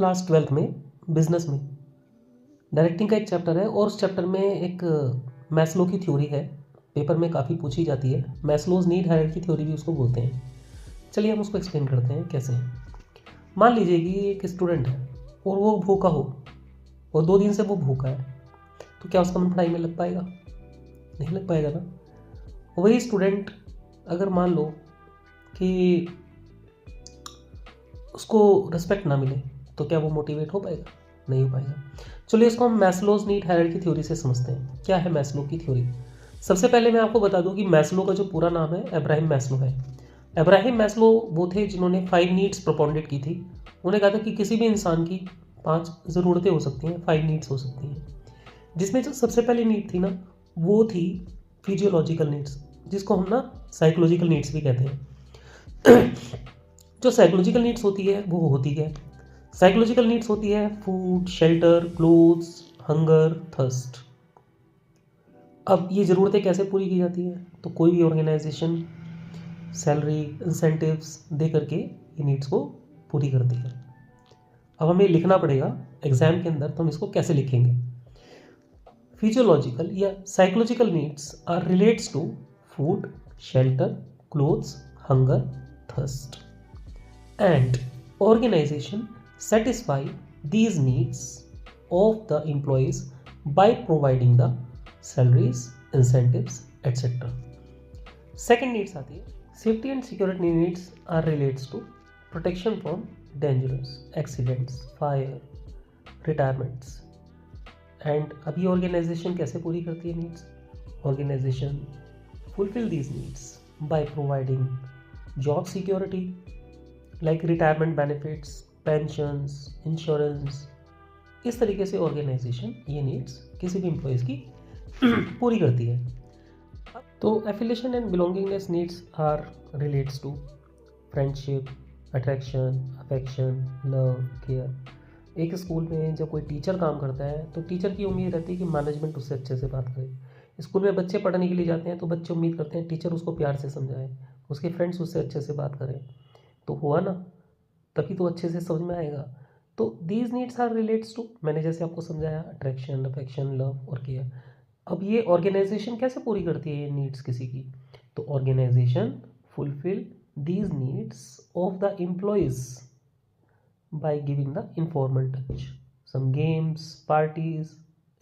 Class 12th में business में directing का एक चैप्टर है और उस चैप्टर में एक मैस्लो की थ्योरी है, पेपर में काफ़ी पूछी जाती है। मैस्लोज नीड हायरार्की थ्योरी भी उसको बोलते हैं। चलिए हम उसको एक्सप्लेन करते हैं कैसे। मान लीजिए कि एक स्टूडेंट है और वो भूखा हो और 2 दिन से वो भूखा है, तो क्या उसका मन पढ़ाई में लग पाएगा? नहीं लग पाएगा ना। वही स्टूडेंट अगर मान लो कि उसको रिस्पेक्ट ना मिले, तो क्या वो मोटिवेट हो पाएगा? नहीं हो पाएगा। चलिए इसको हम मैस्लोज नीड हायरार्की थ्योरी से समझते हैं। क्या है मैस्लो की थ्योरी? सबसे पहले मैं आपको बता दूं कि मैस्लो का जो पूरा नाम है अब्राहम मैस्लो है। अब्राहम मैस्लो वो थे जिन्होंने 5 नीड्स प्रोपोनेट की थी। उन्होंने कहा था कि किसी भी इंसान की 5 ज़रूरतें हो सकती हैं, 5 नीड्स हो सकती हैं, जिसमें जो सबसे पहली नीड थी ना, वो थी फिजियोलॉजिकल नीड्स, जिसको हम ना साइकोलॉजिकल नीड्स भी कहते हैं। जो साइकोलॉजिकल नीड्स होती है वो होती है, साइकोलॉजिकल नीड्स होती है food, shelter, clothes, hunger, thirst. अब ये ज़रूरतें कैसे पूरी की जाती है? तो कोई भी ऑर्गेनाइजेशन सैलरी, इंसेंटिव्स दे करके ये नीड्स को पूरी करती है। अब हमें लिखना पड़ेगा एग्जाम के अंदर, तो हम इसको कैसे लिखेंगे? फिजियोलॉजिकल या psychological needs are relates to food, shelter, clothes, hunger, thirst, and organization satisfy these needs of the employees by providing the salaries, incentives, etc. Second needs आती है safety and security needs are relates to protection from dangerous accidents, fire, retirements. And अभी organization कैसे पूरी करती है needs? Organization fulfill these needs by providing job security, like retirement benefits, pensions, insurance. इस तरीके से ऑर्गेनाइजेशन ये नीड्स किसी भी एम्प्लॉयज़ की पूरी करती है। तो affiliation and belongingness needs are relates to friendship, attraction, affection, love, care. एक स्कूल में जब कोई टीचर काम करता है तो टीचर की उम्मीद रहती है कि मैनेजमेंट उससे अच्छे से बात करे। स्कूल में बच्चे पढ़ने के लिए जाते हैं तो बच्चे उम्मीद करते हैं टीचर उसको प्यार से समझाए, उसके फ्रेंड्स उससे अच्छे से बात करें। तो हुआ ना, तभी तो अच्छे से समझ में आएगा। तो these needs are relates to, मैंने जैसे आपको समझाया, अट्रैक्शन, अफेक्शन, लव और केयर। अब ये ऑर्गेनाइजेशन कैसे पूरी करती है ये नीड्स किसी की? तो organisation fulfil these needs of the employees by giving the informal touch, some games, parties,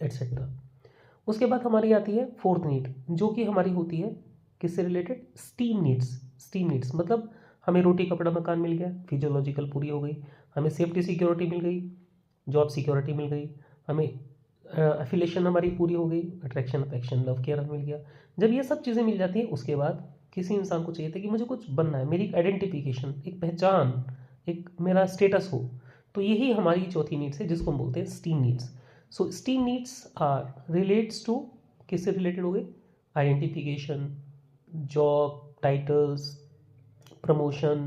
etcetera. उसके बाद हमारी आती है फोर्थ नीड, जो कि हमारी होती है किससे related? Steam needs. Steam needs मतलब हमें रोटी कपड़ा मकान मिल गया, फिजियोलॉजिकल पूरी हो गई। हमें सेफ्टी सिक्योरिटी मिल गई, जॉब सिक्योरिटी मिल गई। हमें एफिलिएशन हमारी पूरी हो गई, अट्रैक्शन, अफेक्शन, लव, केयर मिल गया। जब ये सब चीज़ें मिल जाती हैं उसके बाद किसी इंसान को चाहिए था कि मुझे कुछ बनना है, मेरी आइडेंटिफिकेशन, एक पहचान, एक मेरा स्टेटस हो। तो यही हमारी चौथी नीड्स है जिसको हम बोलते हैं esteem needs. So esteem needs are relates to, किससे रिलेटेड हो गए? आइडेंटिफिकेशन, जॉब टाइटल्स, प्रमोशन,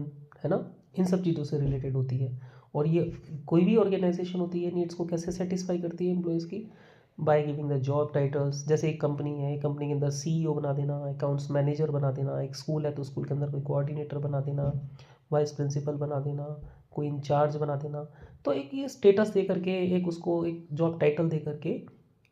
है ना, इन सब चीज़ों से रिलेटेड होती है। और ये कोई भी ऑर्गेनाइजेशन होती है नीड्स को कैसे सेटिस्फाई करती है एम्प्लॉयज़ की? Bye giving the job titles. जैसे एक कंपनी है, एक कंपनी के अंदर सीईओ बना देना, अकाउंट्स मैनेजर बना देना। एक स्कूल है तो स्कूल के अंदर कोई कोऑर्डिनेटर बना देना, वाइस प्रिंसिपल बना देना, कोई इंचार्ज बना देना। तो एक ये स्टेटस दे करके, एक उसको एक जॉब टाइटल दे करके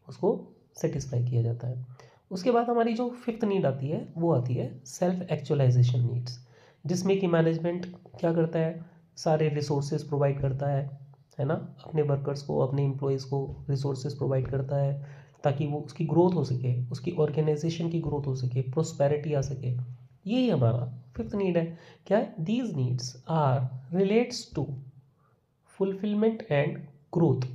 उसको सेटिस्फाई किया जाता है। उसके बाद हमारी जो फिफ्थ नीड आती है वो आती है सेल्फ एक्चुअलाइजेशन नीड्स, जिसमें कि मैनेजमेंट क्या करता है? सारे रिसोर्सेज प्रोवाइड करता है ना, अपने वर्कर्स को, अपने एम्प्लॉयज़ को रिसोर्सेज प्रोवाइड करता है ताकि वो उसकी ग्रोथ हो सके, उसकी ऑर्गेनाइजेशन की ग्रोथ हो सके, प्रोस्पेरिटी आ सके। यही हमारा फिफ्थ नीड है। क्या है? These needs are relates to fulfilment and growth.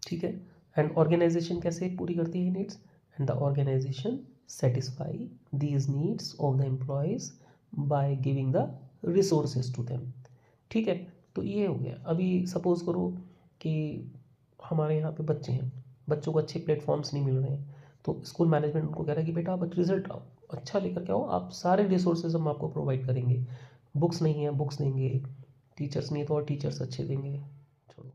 ठीक है। एंड ऑर्गेनाइजेशन कैसे पूरी करती है needs? And the organisation satisfy these needs of the employees by giving the resources to them. ठीक है। तो ये हो गया। अभी सपोज करो कि हमारे यहाँ पे बच्चे हैं, बच्चों को अच्छे प्लेटफॉर्म्स नहीं मिल रहे हैं, तो स्कूल मैनेजमेंट उनको कह रहा है कि बेटा आप रिजल्ट आओ, अच्छा लेकर के आओ, आप सारे रिसोर्सेज हम आपको प्रोवाइड करेंगे। बुक्स नहीं है, बुक्स देंगे, टीचर्स नहीं है तो और टीचर्स अच्छे देंगे। छोड़ो।